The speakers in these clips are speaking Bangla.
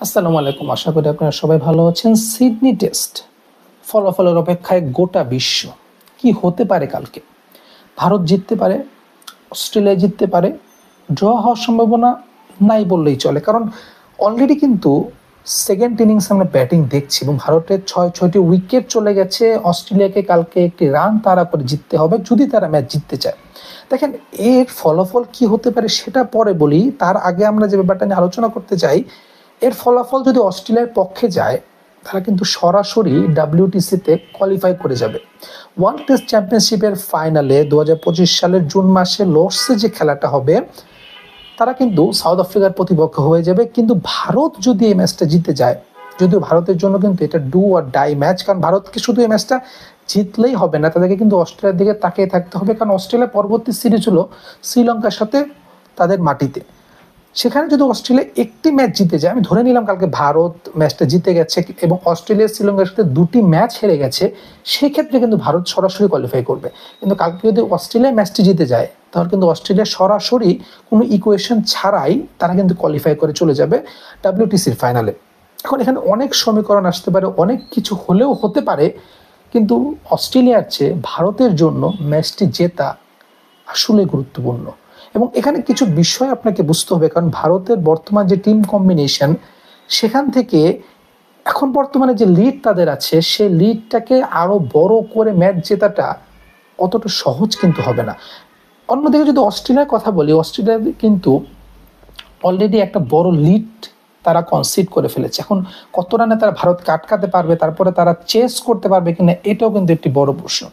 আসসালামু আলাইকুম। আশা করি আপনারা সবাই ভালো আছেন। সিডনি টেস্ট ফলাফলের অপেক্ষায় গোটা বিশ্ব। কি হতে পারে কালকে? ভারত জিততে পারে, অস্ট্রেলিয়া জিততে পারে, ড্র হওয়ার সম্ভাবনা নাই বললেই চলে। কারণ অলরেডি কিন্তু সেকেন্ড ইনিংসে আমরা ব্যাটিং দেখছি এবং ভারতের ছয়টি উইকেট চলে গেছে। অস্ট্রেলিয়াকে কালকে একটি রান তাড়া করে জিততে হবে যদি তারা ম্যাচ জিততে চায়। দেখেন, এর ফলাফল কি হতে পারে সেটা পরে বলি। তার আগে আমরা যে ব্যাপারটা নিয়ে আলোচনা করতে চাই, এর ফলাফল যদি অস্ট্রেলিয়ার পক্ষে যায়, তারা কিন্তু সরাসরি WTCতে কোয়ালিফাই করে যাবে। ওয়ার্ল্ড টেস্ট চ্যাম্পিয়নশিপের ফাইনালে 2025 সালের জুন মাসে লর্ডসে যে খেলাটা হবে, তারা কিন্তু সাউথ আফ্রিকার প্রতিপক্ষ হয়ে যাবে। কিন্তু ভারত যদি এই ম্যাচটা জিতে যায়, যদিও ভারতের জন্য কিন্তু এটা ডু আর ডাই ম্যাচ, কারণ ভারতকে শুধু এই ম্যাচটা জিতলেই হবে না, তাদেরকে কিন্তু অস্ট্রেলিয়ার দিকে তাকিয়ে থাকতে হবে। কারণ অস্ট্রেলিয়া পরবর্তী সিরিজ হলো শ্রীলঙ্কার সাথে তাদের মাটিতে। সেখানে যদি অস্ট্রেলিয়া একটি ম্যাচ জিতে যায়, আমি ধরে নিলাম কালকে ভারত ম্যাচটা জিতে গেছে এবং অস্ট্রেলিয়া শ্রীলঙ্কার সাথে দুটি ম্যাচ হেরে গেছে, সেক্ষেত্রে কিন্তু ভারত সরাসরি কোয়ালিফাই করবে। কিন্তু কালকে যদি অস্ট্রেলিয়া ম্যাচটি জিতে যায়, তাহলে কিন্তু অস্ট্রেলিয়া সরাসরি কোনো ইকুয়েশন ছাড়াই তারা কিন্তু কোয়ালিফাই করে চলে যাবে WTCর ফাইনালে। এখন এখানে অনেক সমীকরণ আসতে পারে, অনেক কিছু হলেও হতে পারে, কিন্তু অস্ট্রেলিয়ার চেয়ে ভারতের জন্য ম্যাচটি জেতা আসলে গুরুত্বপূর্ণ। এবং এখানে কিছু বিষয় আপনাকে বুঝতে হবে, কারণ ভারতের বর্তমান যে টিম কম্বিনেশন, সেখান থেকে এখন বর্তমানে যে লিড তাদের আছে, সেই লিডটাকে আরও বড় করে ম্যাচ জেতাটা অতটা সহজ কিন্তু হবে না। অন্যদিকে যদি অস্ট্রেলিয়ার কথা বলি, অস্ট্রেলিয়া কিন্তু অলরেডি একটা বড় লিড তারা কনসিড করে ফেলেছে। এখন কত রানে তারা ভারতকে আটকাতে পারবে, তারপরে তারা চেস করতে পারবে কিনা, এটাও কিন্তু একটি বড় প্রশ্ন।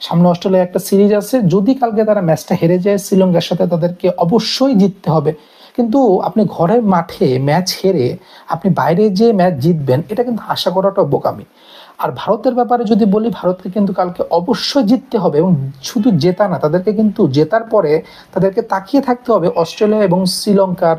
সামনে অস্ট্রেলিয়ার একটা সিরিজ আছে, যদি কালকে তারা ম্যাচটা হেরে যায় শ্রীলঙ্কার সাথে, তাদেরকে অবশ্যই জিততে হবে। কিন্তু আপনি ঘরের মাঠে ম্যাচ হেরে আপনি বাইরে যে ম্যাচ জিতবেন, এটা কিন্তু আশা করাটা বোকামি। আর ভারতের ব্যাপারে যদি বলি, ভারতকে কিন্তু কালকে অবশ্যই জিততে হবে, এবং শুধু জেতা না, তাদেরকে কিন্তু জেতার পরে তাদেরকে তাকিয়ে থাকতে হবে অস্ট্রেলিয়া এবং শ্রীলঙ্কার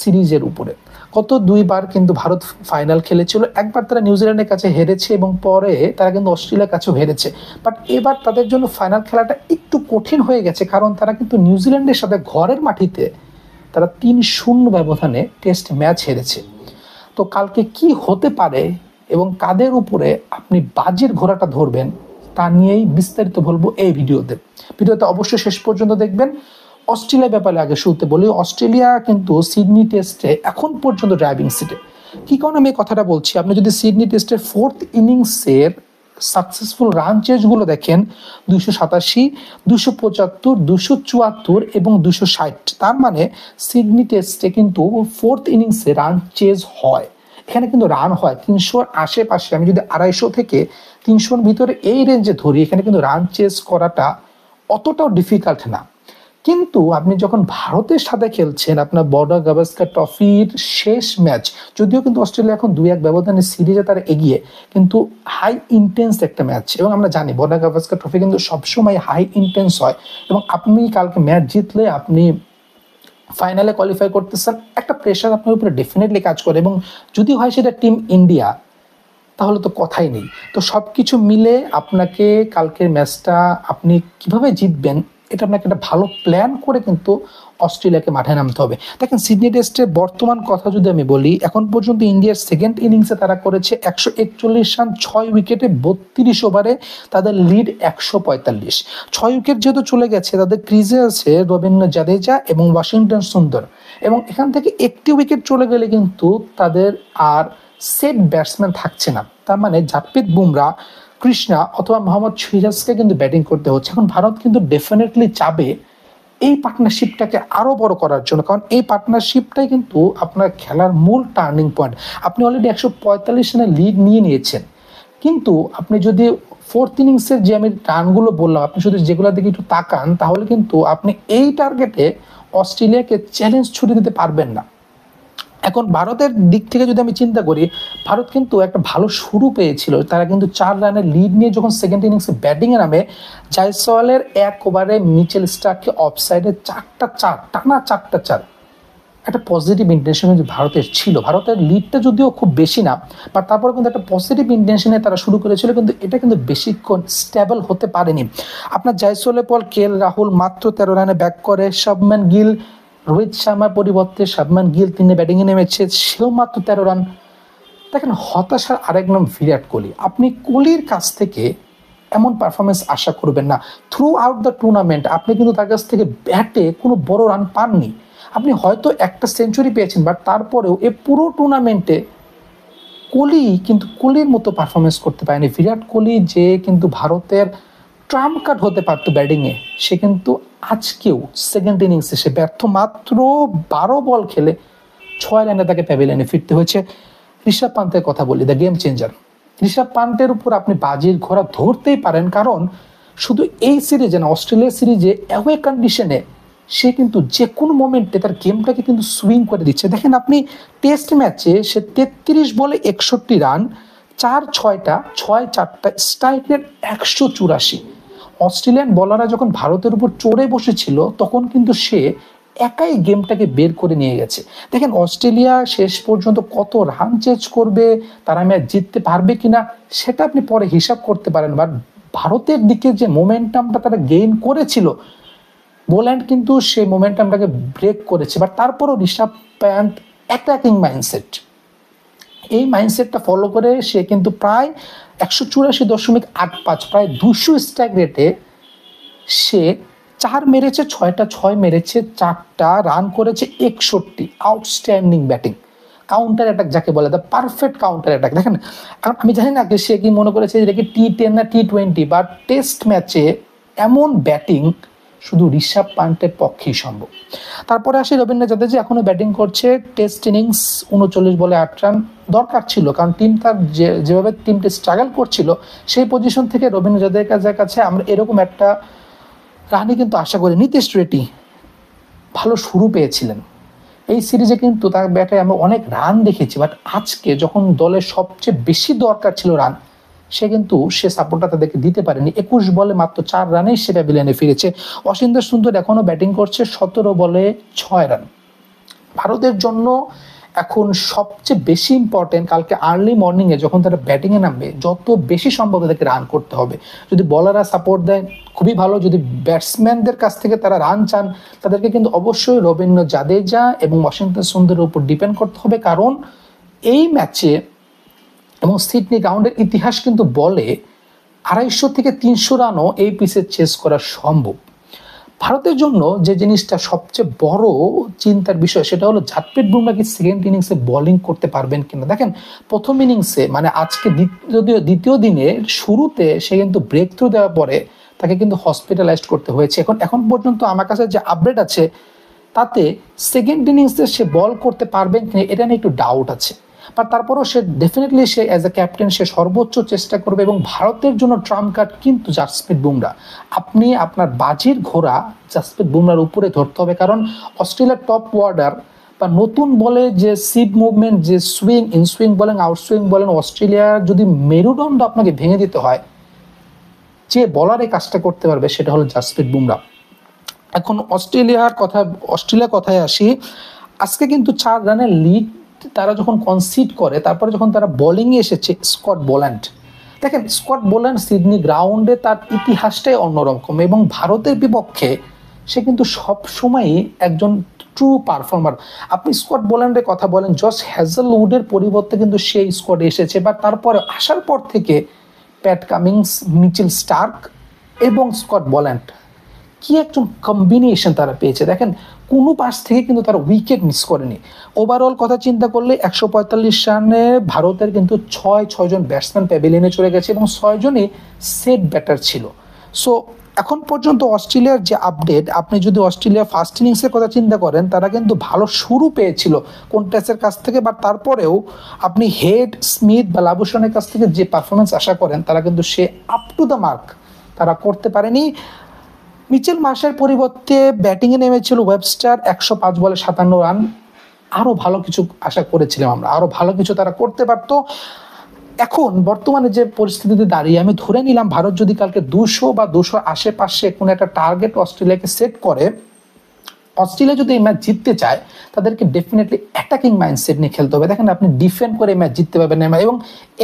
সিরিজের উপরে। গত দুইবার কিন্তু ভারত ফাইনাল খেলেছিল, একবার তারা নিউজিল্যান্ডের কাছে হেরেছে এবং পরে তারা কিন্তু অস্ট্রেলিয়ার কাছেও হেরেছে। বাট এবার তাদের জন্য ফাইনাল খেলাটা একটু কঠিন হয়ে গেছে, কারণ তারা কিন্তু নিউজিল্যান্ডের সাথে ঘরের মাটিতে তারা 3-0 ব্যবধানে টেস্ট ম্যাচ হেরেছে। তো কালকে কি হতে পারে এবং কাদের উপরে আপনি বাজির ঘোড়াটা ধরবেন, তা নিয়েই বিস্তারিত বলবো এই ভিডিওতে অবশ্যই শেষ পর্যন্ত দেখবেন। অস্ট্রেলিয়ার ব্যাপারে আগে শুরুতে বলি, অস্ট্রেলিয়া কিন্তু সিডনি টেস্টে এখন পর্যন্ত ড্রাইভিং সিটে। কি কারণে আমি এই কথাটা বলছি, আপনি যদি সিডনি টেস্টের 4th ইনিংসের সাকসেসফুল রান চেজগুলো দেখেন, 287, 275, 274 এবং 260, তার মানে সিডনি টেস্টে কিন্তু 4th ইনিংসে রান চেজ হয়। এখানে কিন্তু রান হয় 300-র আশেপাশে। আমি যদি 250 থেকে 300-র ভিতরে এই রেঞ্জে ধরি, এখানে কিন্তু রান চেজ করাটা অতটাও ডিফিকাল্ট না। কিন্তু আপনি যখন ভারতের সাথে খেলছেন, আপনার বর্ডার গাভাস্কার ট্রফির শেষ ম্যাচ, যদিও কিন্তু অস্ট্রেলিয়া এখন 2-1 ব্যবধানে সিরিজে তারা এগিয়ে, কিন্তু হাই ইন্টেন্স একটা ম্যাচ, এবং আমরা জানি বর্ডার গাভাস্কার ট্রফি কিন্তু সবসময় হাই ইন্টেন্স হয়। এবং আপনি কালকে ম্যাচ জিতলে আপনি ফাইনালে কোয়ালিফাই করতেছেন, একটা প্রেশার আপনার উপরে ডেফিনেটলি কাজ করে, এবং যদি হয় সেটা টিম ইন্ডিয়া, তাহলে তো কথাই নেই। তো সব কিছু মিলে আপনাকে কালকের ম্যাচটা আপনি কিভাবে জিতবেন, এটা আপনাকে একটা ভালো প্ল্যান করে কিন্তু অস্ট্রেলিয়াকে মাঠে নামতে হবে। দেখেন, সিডনি টেস্টের বর্তমান কথা যদি আমি বলি, এখন পর্যন্ত ইন্ডিয়ার সেকেন্ড ইনিংসে তারা করেছে 141 রান 6 উইকেটে 32 ওভারে, তাদের লিড 145। 6 উইকেট যেহেতু চলে গেছে, তাদের ক্রিজে আছে রবীন্দ্র জাদেজা এবং ওয়াশিংটন সুন্দর, এবং এখান থেকে একটি উইকেট চলে গেলে কিন্তু তাদের আর সেট ব্যাটসম্যান থাকছে না। তার মানে জাসপ্রীত বুমরা, কৃষ্ণা অথবা মোহাম্মদ সিরাজকে কিন্তু ব্যাটিং করতে হচ্ছে। এখন ভারত কিন্তু ডেফিনেটলি চাবে এই পার্টনারশিপটাকে আরও বড় করার জন্য, কারণ এই পার্টনারশিপটাই কিন্তু আপনার খেলার মূল টার্নিং পয়েন্ট। আপনি অলরেডি 145 রানের লিড নিয়ে নিয়েছেন, কিন্তু আপনি যদি 4th ইনিংসের যে আমি রানগুলো বললাম, আপনি শুধু যেগুলোর দিকে একটু তাকান, তাহলে কিন্তু আপনি এই টার্গেটে অস্ট্রেলিয়াকে চ্যালেঞ্জ ছুড়ে দিতে পারবেন না। এখন ভারতের দিক থেকে যদি আমি চিন্তা করি, ভারত কিন্তু একটা ভালো শুরু পেয়েছিল। তারা কিন্তু 4 রানের লিড নিয়ে যখন সেকেন্ড ইনিংসে ব্যাটিংয়ে নামে, জয়সওয়ালের 1 ওভারে মিচেল স্টার্ককে অফসাইডে 4টা 4, টানা 4টা 4, একটা পজিটিভ ইন্টেনশন কিন্তু ভারতের ছিল। ভারতের লিডটা যদিও খুব বেশি না, বাট তারপরে কিন্তু একটা পজিটিভ ইন্টেনশনে তারা শুরু করেছিল, কিন্তু এটা কিন্তু বেশিক্ষণ স্টেবল হতে পারেনি। আপনার জয়সওয়ালের পর KL রাহুল মাত্র 13 রানে ব্যাক করে, শুভমান গিল রোহিত শর্মার পরিবর্তে শুভমান গিল তিনি ব্যাটিংয়ে নেমেছে, সেও মাত্র 13 রান। দেখেন হতাশার আরেক নাম বিরাট কোহলি। আপনি কোহলির কাছ থেকে এমন পারফরমেন্স আশা করবেন না। থ্রু আউট দ্য টুর্নামেন্ট আপনি কিন্তু তার কাছ থেকে ব্যাটে কোনো বড় রান পাননি। আপনি হয়তো একটা সেঞ্চুরি পেয়েছেন, বাট তারপরেও এই পুরো টুর্নামেন্টে কোহলি কিন্তু কোহলির মতো পারফরমেন্স করতে পারেনি। বিরাট কোহলি যে কিন্তু ভারতের ট্রাম্প কার্ড হতে পারতো ব্যাটিংয়ে, সে কিন্তু আজকেও সেকেন্ড ইনিংসে সে ব্যর্থ। মাত্র 12 বল খেলে 6 রানে তাকে প্যাভিলিয়নে ফিরতে হয়েছে। ঋষভ পান্তের কথা বলি, দ্য গেম চেঞ্জার। ঋষভ পান্তের উপর আপনি বাজির ঘোড়া ধরতেই পারেন, কারণ শুধু এই সিরিজে না, অস্ট্রেলিয়া সিরিজে অ্যাওয়ে কন্ডিশনে সে কিন্তু যে কোনো মোমেন্টে তার গেমটাকে কিন্তু সুইং করে দিচ্ছে। দেখেন আপনি টেস্ট ম্যাচে সে 33 বলে 61 রান, 4-6টা 6-4টা, স্ট্রাইক রেট 184। অস্ট্রেলিয়ান বলাররা যখন ভারতের উপর চড়ে বসেছিল তখন কিন্তু সে একাই গেমটাকে বের করে নিয়ে গেছে। দেখেন অস্ট্রেলিয়া শেষ পর্যন্ত কত রান চেঞ্জ করবে, তারা ম্যাচ জিততে পারবে কিনা সেটা আপনি পরে হিসাব করতে পারেন। বাট ভারতের দিকে যে মোমেন্টামটা তারা গেইন করেছিল, বোল্যান্ড কিন্তু সেই মোমেন্টামটাকে ব্রেক করেছে। বাট তারপরও ঋষভ পান্ত অ্যাটাকিং মাইন্ডসেট, এই মাইন্ডসেটটা ফলো করে সে কিন্তু প্রায় 184.85, প্রায় 200 স্ট্রাইক রেটে সে 4 মেরেছে, 6টা 6 মেরেছে, 4টা রান করেছে, 61। আউটস্ট্যান্ডিং ব্যাটিং, কাউন্টার অ্যাটাক যাকে বলে, দ্য পারফেক্ট কাউন্টার অ্যাটাক। দেখেন আমি জানি না সে কি মনে করেছে যে T10 না T20, বাট টেস্ট ম্যাচে এমন ব্যাটিং শুধু ঋষভ পান্তের পক্ষেই সম্ভব। তারপরে আসে রবীন্দ্র জাদেজা, এখনো ব্যাটিং করছে। টেস্ট ইনিংস 39 বলে 8 রান দরকার ছিল, কারণ টিম তার যেভাবে টিমটা স্ট্রাগল করছিল সেই পজিশন থেকে রবীন্দ্র জাদেজার কাছে আমরা এরকম একটা রানই কিন্তু আশা করি। নীতিশ রেড্ডি ভালো শুরু পেয়েছিলেন এই সিরিজে, কিন্তু তার ব্যাটে আমরা অনেক রান দেখেছি, বাট আজকে যখন দলের সবচেয়ে বেশি দরকার ছিল রান, সে সাপোর্টটা তাদেরকে দিতে পারেনি। 21 বলে মাত্র 4 রানেই সে প্যাভিলিয়নে ফিরেছে। অসিন্দর সুন্দর এখনো ব্যাটিং করছে, 17 বলে 6 রান। ভারতের জন্য এখন সবচেয়ে বেশি ইম্পর্টেন্ট কালকে আর্লি মর্নিংয়ে যখন তারা ব্যাটিংয়ে নামবে, যত বেশি সম্ভব তাদেরকে রান করতে হবে। যদি বলাররা সাপোর্ট দেয় খুবই ভালো, যদি ব্যাটসম্যানদের কাছ থেকে তারা রান চান তাদেরকে কিন্তু অবশ্যই রবীন্দ্র জাদেজা এবং ওয়াশিংটন সুন্দরের উপর ডিপেন্ড করতে হবে, কারণ এই ম্যাচে এবং সিডনি গ্রাউন্ডের ইতিহাস কিন্তু বলে 250 থেকে 300 রানও এই পিচে চেস করা সম্ভব। ভারতের জন্য যে জিনিসটা সবচেয়ে বড় চিন্তার বিষয় সেটা হলো জাসপ্রীত বুমরাহ কি সেকেন্ড ইনিংসে বোলিং করতে পারবেন কিনা। দেখেন প্রথম ইনিংসে মানে আজকে দ্বিতীয় দিনের শুরুতে সে কিন্তু ব্রেক থ্রু দেওয়ার পরে তাকে কিন্তু হসপিটালাইজড করতে হয়েছে। এখন পর্যন্ত আমার কাছে যে আপডেট আছে তাতে সেকেন্ড ইনিংসে সে বল করতে পারবেন কিনা এটা নিয়ে একটু ডাউট আছে, বাট তারপরও সে ডেফিনেটলি সে অ্যাজ এ ক্যাপ্টেন সে সর্বোচ্চ চেষ্টা করবে। এবং ভারতের জন্য ট্রাম্প কার্ড কিন্তু জাসপ্রীত বুমরাহ। আপনি আপনার বাজির ঘোড়া জাসপ্রীত বুমরাহর উপরে ধরতে হবে, কারণ অস্ট্রেলিয়ার টপ অর্ডার বা নতুন বলে যে সিপ মুভমেন্ট, যে সুইং, ইন সুইং বলেন আউট সুইং বলেন, অস্ট্রেলিয়ার যদি মেরুদণ্ড আপনাকে ভেঙে দিতে হয়, যে বলার এই কাজটা করতে পারবে সেটা হলো জাসপ্রীত বুমরাহ। এখন অস্ট্রেলিয়ার কথায় আসি। আজকে কিন্তু 4 রানের লিড তারা যখন কনসিড করে, তারপরে যখন তারা বোলিংয়ে এসেছে স্কট বোল্যান্ড। দেখেন স্কট বোল্যান্ড সিডনি গ্রাউন্ডে তার ইতিহাসটাই অন্যরকম, এবং ভারতের বিপক্ষে সে কিন্তু সবসময়ই একজন ট্রু পারফর্মার। আপনি স্কট বোল্যান্ডের কথা বলেন, জশ হ্যাজেলউডের পরিবর্তে কিন্তু সেই স্কোয়াডে এসেছে, বা তারপরে আসার পর থেকে প্যাট কামিংস, মিচেল স্টার্ক এবং স্কট বোল্যান্ড কি একজন কম্বিনেশন তারা পেয়েছে। দেখেন কোনো পাশ থেকে কিন্তু তারা উইকেট মিস করেনি। ওভারঅল কথা চিন্তা করলে 145 রানে ভারতের কিন্তু 6 জন ব্যাটসম্যান প্যাভিলিয়নে চলে গেছে এবং 6 জনই সেট ব্যাটার ছিল। সো এখন পর্যন্ত অস্ট্রেলিয়ার যে আপডেট, আপনি যদি অস্ট্রেলিয়া ফার্স্ট ইনিংসের কথা চিন্তা করেন, তারা কিন্তু ভালো শুরু পেয়েছিল কোন্টাসের কাছ থেকে, বা তারপরেও আপনি হেড, স্মিথ বা লাবুশনের কাছ থেকে যে পারফরমেন্স আশা করেন তারা কিন্তু সে আপ টু দ্য মার্ক তারা করতে পারেনি। মিচেল মার্শের পরিবর্তে ব্যাটিংয়ে নেমেছিল ওয়েবস্টার, 105 বলে 57 রান। আরও ভালো কিছু আশা করেছিলাম আমরা, আরও ভালো কিছু তারা করতে পারতো। এখন বর্তমানে যে পরিস্থিতিতে দাঁড়িয়ে আমি ধরে নিলাম ভারত যদি কালকে 200 বা 200 আশেপাশে কোনো একটা টার্গেট অস্ট্রেলিয়াকে সেট করে, অস্ট্রেলিয়া যদি এই ম্যাচ জিততে চায় তাদেরকে ডেফিনেটলি অ্যাটাকিং মাইন্ডসেট নিয়ে খেলতে হবে। দেখেন আপনি ডিফেন্ড করে এই ম্যাচ জিততে পারবেন না, এবং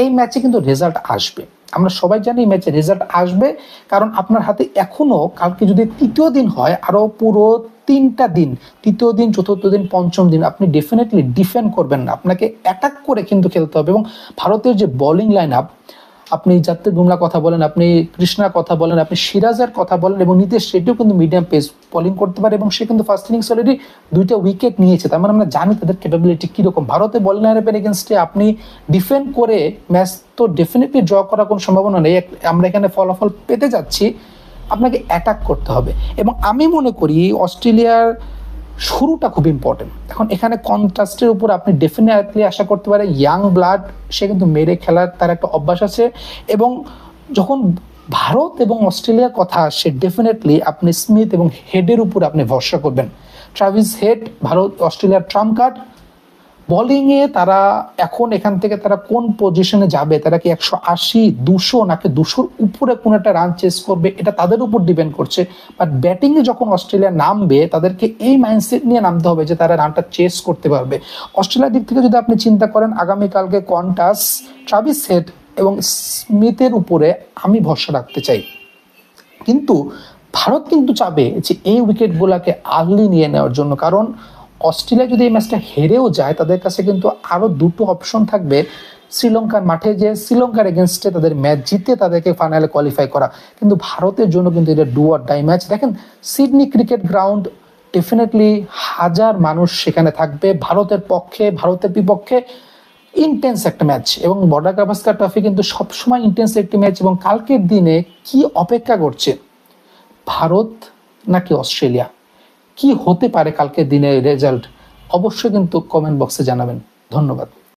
এই ম্যাচে কিন্তু রেজাল্ট আসবে। আমরা সবাই জানি ম্যাচের রেজাল্ট আসবে, কারণ আপনার হাতে এখনো কালকে যদি তৃতীয় দিন হয়, আরো পুরো 3টা দিন, তৃতীয় দিন, চতুর্থ দিন, পঞ্চম দিন আপনি ডেফিনেটলি ডিফেন্ড করবেন না, আপনাকে অ্যাটাক করে কিন্তু খেলতে হবে। এবং ভারতের যে বোলিং লাইন আপ, আপনি জাতীয় বুমরার কথা বলেন, আপনি কৃষ্ণার কথা বলেন, আপনি সিরাজের কথা বলেন, এবং নীতিশ রেড্ডিও কিন্তু মিডিয়াম পেস বোলিং করতে পারে, এবং সে কিন্তু ফার্স্ট ইনিংস অলরেডি 2টা উইকেট নিয়েছে। তার মানে আমরা জানি তাদের ক্যাপাবিলিটি কিরকম। ভারতের বোলিং লাইনের এগেনস্টে আপনি ডিফেন্ড করে ম্যাচ তো ডেফিনেটলি ড্র করার কোনো সম্ভাবনা নেই। আমরা এখানে ফলাফল পেতে যাচ্ছি, আপনাকে অ্যাটাক করতে হবে। এবং আমি মনে করি অস্ট্রেলিয়ার শুরুটা খুব ইম্পর্টেন্ট। এখন এখানে কন্ট্রাস্টের উপর আপনি ডেফিনেটলি আশা করতে পারেন ইয়াং ব্লাড, সে কিন্তু মেরে খেলার তার একটা অভ্যাস আছে। এবং যখন ভারত এবং অস্ট্রেলিয়ার কথা আসে, ডেফিনেটলি আপনি স্মিথ এবং হেডের উপর আপনি ভরসা করবেন। ট্রাভিস হেড ভারত অস্ট্রেলিয়ার ট্রাম্প কার্ড। বোলিংয়ে তারা এখন এখান থেকে তারা কোন পজিশনে যাবে, তারা কি 180, 200 নাকি 200-র উপরে কোন একটা রান চেস করবে, এটা তাদের উপর ডিপেন্ড করছে। বাট ব্যাটিংয়ে যখন অস্ট্রেলিয়া নামবে, তাদেরকে এই মাইন্ডসেট নিয়ে নামতে হবে যে তারা রানটা চেস করতে পারবে। অস্ট্রেলিয়ার দিক থেকে যদি আপনি চিন্তা করেন, আগামীকালকে কন্টাস, ট্রাভিস হেড এবং স্মিথের উপরে আমি ভরসা রাখতে চাই। কিন্তু ভারত কিন্তু চাবে যে এই উইকেটগুলোকে আর্লি নিয়ে নেওয়ার জন্য, কারণ অস্ট্রেলিয়া যদি এই ম্যাচটা হেরেও যায়, তাদের কাছে কিন্তু আরও 2টো অপশন থাকবে শ্রীলঙ্কার মাঠে, যে শ্রীলঙ্কার এগেনস্টে তাদের ম্যাচ জিতে তাদেরকে ফাইনালে কোয়ালিফাই করা। কিন্তু ভারতের জন্য কিন্তু এটা ডু অর ডাই ম্যাচ। দেখেন সিডনি ক্রিকেট গ্রাউন্ড, ডেফিনেটলি হাজার মানুষ সেখানে থাকবে ভারতের পক্ষে, ভারতের বিপক্ষে ইন্টেন্স একটা ম্যাচ। এবং বর্ডার গাভাস্কার ট্রফি কিন্তু সবসময় ইন্টেন্স একটি ম্যাচ। এবং কালকের দিনে কি অপেক্ষা করছে, ভারত নাকি অস্ট্রেলিয়া, কি হতে পারে কালকের দিনের রেজাল্ট, অবশ্যই কিন্তু কমেন্ট বক্সে জানাবেন। ধন্যবাদ।